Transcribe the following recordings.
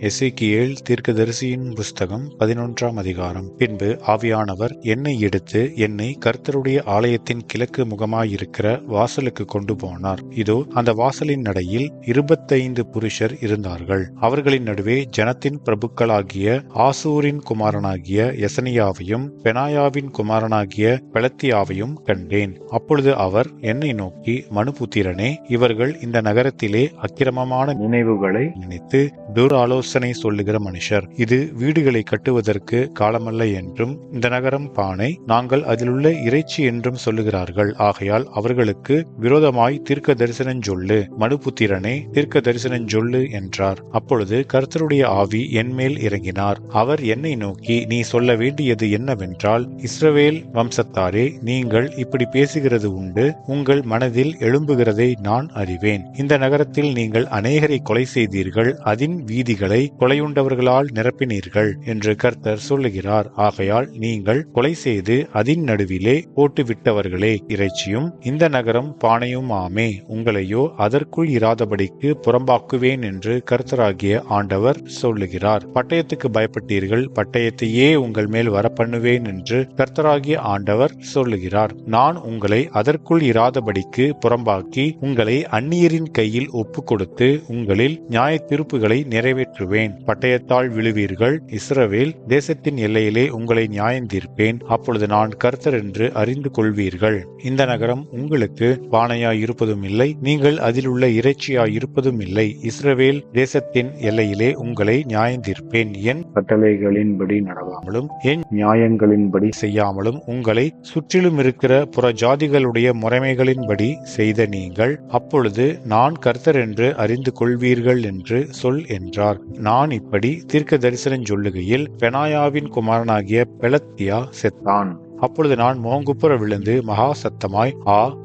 எசேக்கியேல் தீர்க்கதரிசியின் புஸ்தகம் 11ஆம் அதிகாரம். பின்பு ஆவியானவர் என்னை எடுத்து என்னை கர்த்தருடைய ஆலயத்தின் கிழக்கு முகமாயிருக்கிற வாசலுக்கு கொண்டு போனார். இதோ அந்த வாசலின் நடையில் 25 புருஷர் இருந்தார்கள். அவர்களின் நடுவே ஜனத்தின் பிரபுக்களாகிய ஆசூரின் குமாரனாகிய எசனியாவையும் பெனாயாவின் குமாரனாகிய பெலத்தியாவையும் கண்டேன். அப்பொழுது அவர் என்னை நோக்கி, மனுபுத்திரனே, இவர்கள் இந்த நகரத்திலே அக்கிரமமான நினைவுகளை நினைத்து துராலோசனை சொல்லுகிற மனுஷர். இது வீடுகளை கட்டுவதற்கு காலமல்ல என்றும் இந்த நகரம் பானை, நாங்கள் அதிலுள்ள இறைச்சி என்றும் சொல்லுகிறார்கள். ஆகையால் அவர்களுக்கு விரோதமாய் தீர்க்க தரிசனம் சொல்லு, மனுபுத்திரனே, தீர்க்க தரிசனம் சொல்லு என்றார். அப்பொழுது கர்த்தருடைய ஆவி என்மேல் இறங்கினார். அவர் என்னை நோக்கி, நீ சொல்ல வேண்டியது என்னவென்றால், இஸ்ரவேல் வம்சத்தாரே, நீங்கள் இப்படி பேசுகிறது உண்டு. உங்கள் மனதில் எழும்புகிறதை நான் அறிவேன். இந்த நகரத்தில் நீங்கள் அநேகரை கொலை செய்தீர்கள், அதின் வீதிகளை கொலையுண்டவர்களால் நிரப்பினீர்கள் என்று கர்த்தர் சொல்லுகிறார். ஆகையால் நீங்கள் கொலை செய்து அதின் நடுவிலே போட்டுவிட்டவர்களே இறைச்சியும் இந்த நகரம் பானையும் ஆமே. உங்களையோ அதற்குள் இராதபடிக்கு புறம்பாக்குவேன் என்று கர்த்தராகிய ஆண்டவர் சொல்லுகிறார். பட்டயத்துக்கு பயப்பட்டீர்கள், பட்டயத்தையே உங்கள் மேல் வரப்பண்ணுவேன் என்று கர்த்தராகிய ஆண்டவர் சொல்லுகிறார். நான் உங்களை அதற்குள் இராதபடிக்கு புறம்பாக்கி உங்களை அந்நியரின் கையில் ஒப்பு கொடுத்து உங்களில் நியாய தீர்ப்புகளை நிறைவேற்றுவேன். பட்டயத்தால் விழுவீர்கள். இஸ்ரவேல் தேசத்தின் எல்லையிலே உங்களை நியாயம் தீர்ப்பேன். அப்பொழுது நான் கர்த்தர் என்று அறிந்து கொள்வீர்கள். இந்த நகரம் உங்களுக்கு பானையாய் இருப்பதும் இல்லை, நீங்கள் அதில் உள்ள இறைச்சியாய் இருப்பதும் இல்லை. இஸ்ரவேல் தேசத்தின் எல்லையிலே உங்களை நியாயம் தீர்ப்பேன். என் கட்டளைகளின்படி நடவாமலும் என் நியாயங்களின்படி செய்யாமலும் உங்களை சுற்றிலும் இருக்கிற புற ஜாதிகளுடைய முறைமைகளின்படி செய்த நீங்கள் அப்பொழுது நான் கர்த்தர் என்று அறிந்து கொள்வீர்கள் என்று சொல் என்றார். நான் இப்படி தீர்க்க தரிசனம் சொல்லுகையில் பெனாயாவின் குமாரனாகிய பெலத்தியா செத்தான். அப்பொழுது நான் முகங்குப்புற விழுந்து மகா சத்தமாய்,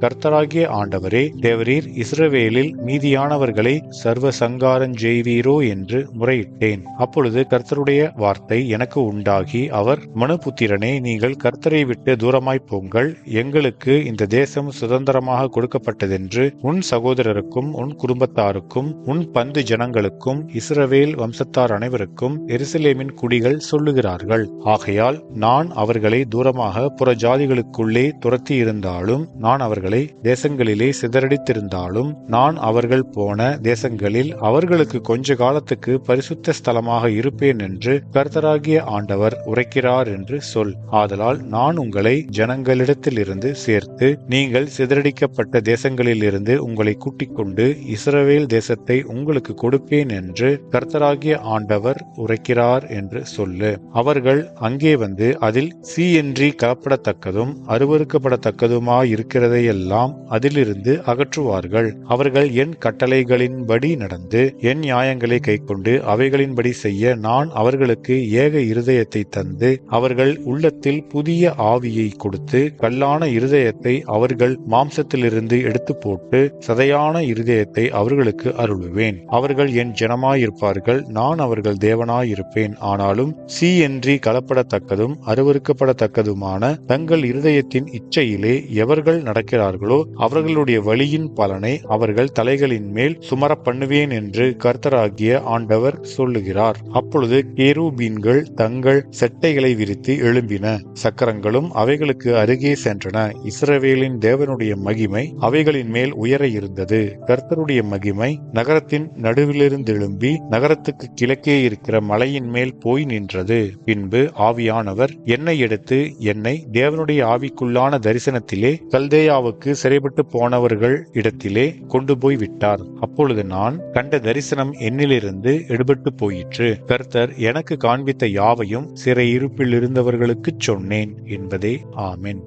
கர்த்தராகிய ஆண்டவரே, தேவரீர் இஸ்ரவேலில் மீதியானவர்களை சர்வ சங்காரம் செய்வீரோ என்று முறையிட்டேன். அப்பொழுது கர்த்தருடைய வார்த்தை எனக்கு உண்டாகி, அவர், மனுபுத்திரனே, நீங்கள் கர்த்தரை விட்டு தூரமாய் போங்கள். எங்களுக்கு இந்த தேசம் சுதந்திரமாக கொடுக்கப்பட்டதென்று உன் சகோதரருக்கும் உன் குடும்பத்தாருக்கும் உன் பந்து ஜனங்களுக்கும் இஸ்ரவேல் வம்சத்தார் அனைவருக்கும் எருசலேமின் குடிகள் சொல்லுகிறார்கள். ஆகையால் நான் அவர்களை தூரமாக புற ஜாதிகளுக்குள்ளே துரத்தி இருந்தாலும், நான் அவர்களை தேசங்களிலே சிதறடித்திருந்தாலும், நான் அவர்கள் போன தேசங்களில் அவர்களுக்கு கொஞ்ச காலத்துக்கு பரிசுத்த ஸ்தலமாக இருப்பேன் என்று கர்த்தராகிய ஆண்டவர் உரைக்கிறார் என்று சொல். ஆதலால் நான் உங்களை ஜனங்களிடத்திலிருந்து சேர்த்து நீங்கள் சிதறடிக்கப்பட்ட தேசங்களில் இருந்து உங்களை கூட்டிக் கொண்டு இஸ்ரவேல் தேசத்தை உங்களுக்கு கொடுப்பேன் என்று கர்த்தராகிய ஆண்டவர் உரைக்கிறார் என்று சொல்லு. அவர்கள் அங்கே வந்து அதில் சீயின்றி கலப்படத்தக்கதும் அருவருக்கப்படத்தக்கதுமாயிருக்கிறதையெல்லாம் அதிலிருந்து அகற்றுவார்கள். அவர்கள் என் கட்டளைகளின்படி நடந்து என் நியாயங்களை கைக்கொண்டு அவைகளின்படி செய்ய நான் அவர்களுக்கு ஏக இருதயத்தை தந்து அவர்கள் உள்ளத்தில் புதிய ஆவியை கொடுத்து கல்லான இருதயத்தை அவர்கள் மாம்சத்திலிருந்து எடுத்து போட்டு சதையான இருதயத்தை அவர்களுக்கு அருளுவேன். அவர்கள் என் ஜனமாயிருப்பார்கள், நான் அவர்கள் தேவனாயிருப்பேன். ஆனாலும் சீயின்றி கலப்படத்தக்கதும் அருவருக்கப்படத்தக்கதுமான தங்கள் இருதயத்தின் இச்சையிலே எவர்கள் நடக்கிறார்களோ அவர்களுடைய வழியின் பலனை அவர்கள் தலைகளின் மேல் சுமர பண்ணுவேன் என்று கர்த்தராகிய ஆண்டவர் சொல்லுகிறார். அப்பொழுது கேருபீன்கள் தங்கள் செட்டைகளை விரித்து எழும்பின, சக்கரங்களும் அவைகளுக்கு அருகே சென்றன. இஸ்ரவேலின் தேவனுடைய மகிமை அவைகளின் மேல் உயர இருந்தது. கர்த்தருடைய மகிமை நகரத்தின் நடுவிலிருந்து எழும்பி நகரத்துக்கு கிழக்கே இருக்கிற மலையின் மேல் போய் நின்றது. பின்பு ஆவியானவர் என்னை எடுத்து என்னை தேவனுடைய ஆவிக்குள்ளான தரிசனத்திலே கல்தேயாவுக்கு சிறைப்பட்டு போனவர்கள் இடத்திலே கொண்டு போய் விட்டார். அப்பொழுது நான் கண்ட தரிசனம் என்னிலிருந்து எடுபட்டு போயிற்று. கர்த்தர் எனக்கு காண்பித்த யாவையும் சிறையிருப்பில் இருந்தவர்களுக்கு சொன்னேன் என்பதே. ஆமென்.